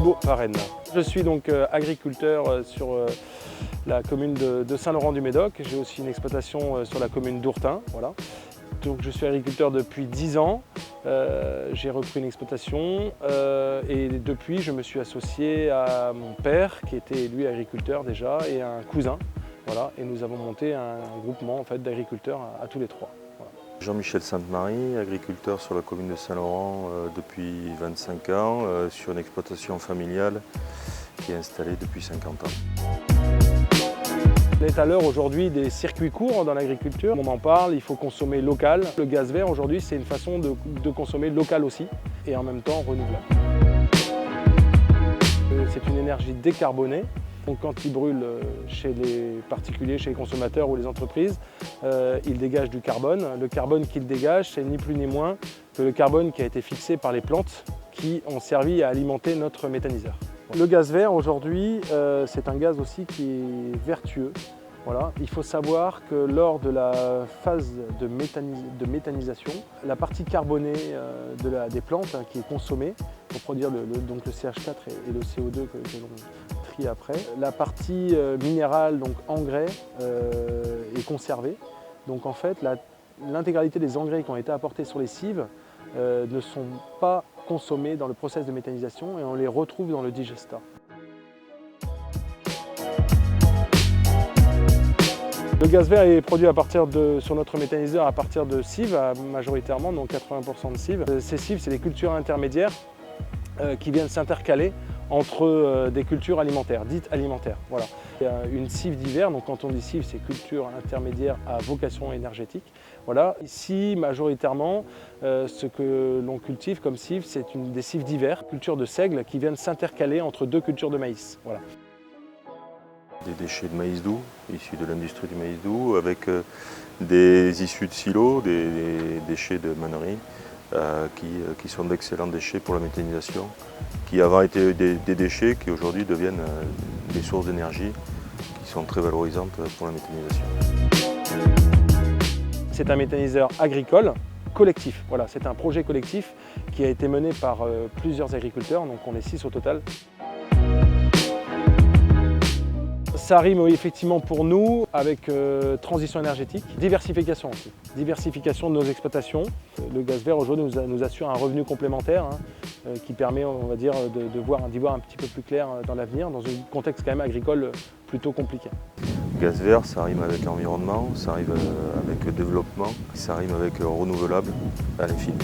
Thibaut Varenne. Je suis donc agriculteur sur la commune de Saint-Laurent-du-Médoc. J'ai aussi une exploitation sur la commune d'Ourtin. Voilà. Donc je suis agriculteur depuis 10 ans. J'ai repris une exploitation et depuis je me suis associé à mon père qui était lui agriculteur déjà et à un cousin. Voilà. Et nous avons monté un groupement en fait, d'agriculteurs à tous les trois. Voilà. Jean-Michel Sainte-Marie, agriculteur sur la commune de Saint-Laurent depuis 25 ans, sur une exploitation familiale qui est installée depuis 50 ans. On est à l'heure aujourd'hui des circuits courts dans l'agriculture. On en parle, il faut consommer local. Le gaz vert aujourd'hui c'est une façon de consommer local aussi et en même temps renouvelable. C'est une énergie décarbonée. Donc quand il brûle chez les particuliers, chez les consommateurs ou les entreprises, il dégage du carbone. Le carbone qu'il dégage, c'est ni plus ni moins que le carbone qui a été fixé par les plantes qui ont servi à alimenter notre méthaniseur. Le gaz vert aujourd'hui, c'est un gaz aussi qui est vertueux. Voilà. Il faut savoir que lors de la phase de méthanisation, la partie carbonée des plantes qui est consommée pour produire donc le CH4 et le CO2 que l'on trie après, la partie minérale, donc engrais, est conservée. Donc en fait, l'intégralité des engrais qui ont été apportés sur les cives ne sont pas consommés dans le process de méthanisation et on les retrouve dans le digestat. Le gaz vert est produit sur notre méthaniseur à partir de cives, majoritairement, donc 80% de cives. Ces cives, c'est des cultures intermédiaires qui viennent s'intercaler entre des cultures alimentaires, dites alimentaires. Voilà. Il y a une cive d'hiver, donc quand on dit cive, c'est culture intermédiaire à vocation énergétique. Voilà. Ici, majoritairement, ce que l'on cultive comme cive, c'est des cives d'hiver, culture de seigle qui viennent s'intercaler entre deux cultures de maïs. Voilà. Des déchets de maïs doux, issus de l'industrie du maïs doux, avec des issues de silos, des déchets de mannerie, qui sont d'excellents déchets pour la méthanisation, qui avant étaient des déchets qui aujourd'hui deviennent des sources d'énergie qui sont très valorisantes pour la méthanisation. C'est un méthaniseur agricole collectif. Voilà, c'est un projet collectif qui a été mené par plusieurs agriculteurs, donc on est 6 au total. Ça rime oui, effectivement pour nous avec transition énergétique, diversification aussi. Diversification de nos exploitations. Le gaz vert aujourd'hui nous assure un revenu complémentaire qui permet, on va dire, d'y voir un petit peu plus clair dans l'avenir, dans un contexte quand même agricole plutôt compliqué. Gaz vert, ça rime avec environnement, ça rime avec développement, ça rime avec renouvelable à l'infini.